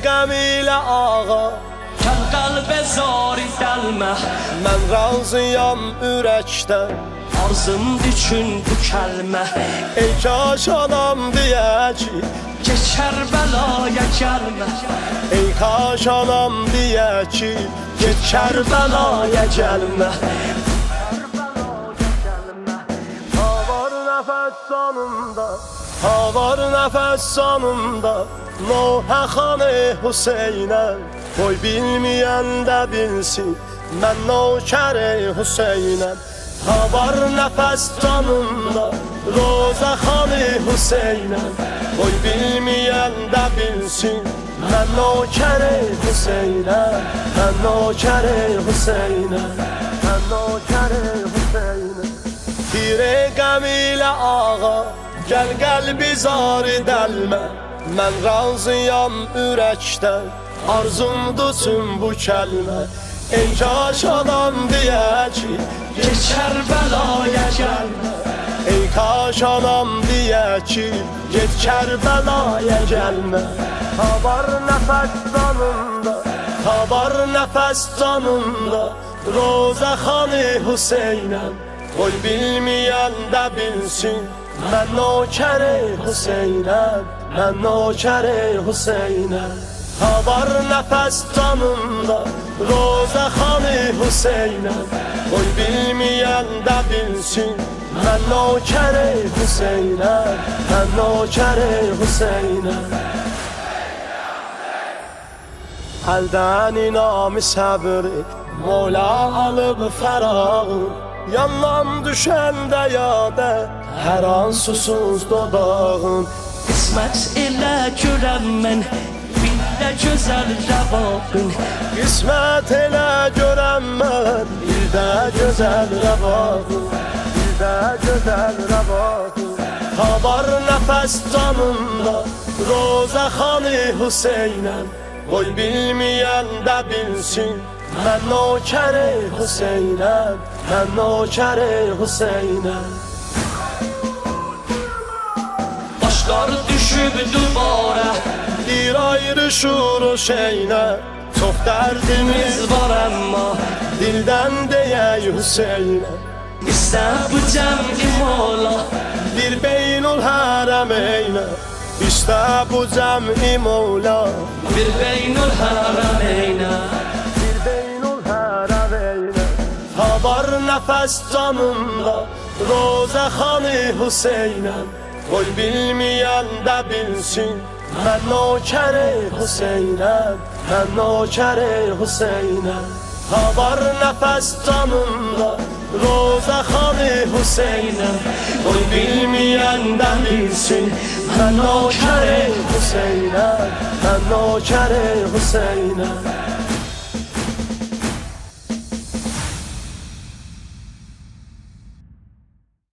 qəm ilə ağa, Gəl qəlbə zari dəlmə, mən razıyam ürəkdən. arzım üçün bu kəlmə. Ey kaş anam deyə ki, Keçər bəlaya gəlmə, ey kaş anam deyə ki, get Kərbəlaya gəlmə. Ha var nəfəs sonunda, ha var nəfəs sonunda, Nohə xanı Hüseynə, qoy bilməyən də bilsin, mən nökəri Hüseynəm. Ha var nəfəs sonunda, Roza xanı Hüseynəm, qoy bilməyən də bilsin, mən nökəri Hüseynəm, mən nökəri Hüseynəm, mən nökəri Hüseynəm. Pirə qəm ilə ağa, gəl qəlbi zari dəlmə, mən razıyam ürəkdən, arzumdur tüm bu kəlmə. Ey kaş adam deyə ki, keçər bəlaya gəlmə. ey kaş anam deyə ki, get Kərbəlaya gəlmə. Ha var nəfəs canımda, ha var nəfəs canımda, Roza xanı Hüseynəm, qoy bilməyən də bilsin, mən nökəri Hüseynəm, mən nökəri Hüseynəm. Ha var nəfəs canımda, Roza xanı Hüseynəm, qoy bilməyən də bilsin, mən nökəri Hüseynəm, mən nökəri Hüseynəm. Əldən inamı səbri, Mola alıb fərağım, yanlam düşəndə yadə, hər an susuz dodağım. Qismət elə görəm mən, bir də gözəl rəvaqın. Qismət elə görəm mən, bir də gözəl rəvaqım, bir də gözəl rəvaqım. Ha var nəfəs canımda, Roza xanı Hüseynəm, qoy bilməyən də bilsin, mən nökəri Hüseynəm, mən nökəri Hüseynəm. Başlar düşüb duvara, Bir ayrışır o şeylə, çox dərdimiz var əmma, dildən deyək Hüseynəm. İstə bu cəm'i mola, Bir beynul hərəm eylə, İşte bu cəm'i Mevla, bir beynul hərəmeynə. bir beynul hərəm eylə. Ha var nəfəs canımda, Roza xanı Hüseynəm, qoy bilməyən də bilsin, mən nökəri Hüseynəm, mən nökəri Hüseynəm. Ha var nəfəs canımda, Roza xanı Hüseynəm, qoy bilməyən də bilsin, mən nökəri Hüseynəm, mən nökəri Hüseynəm.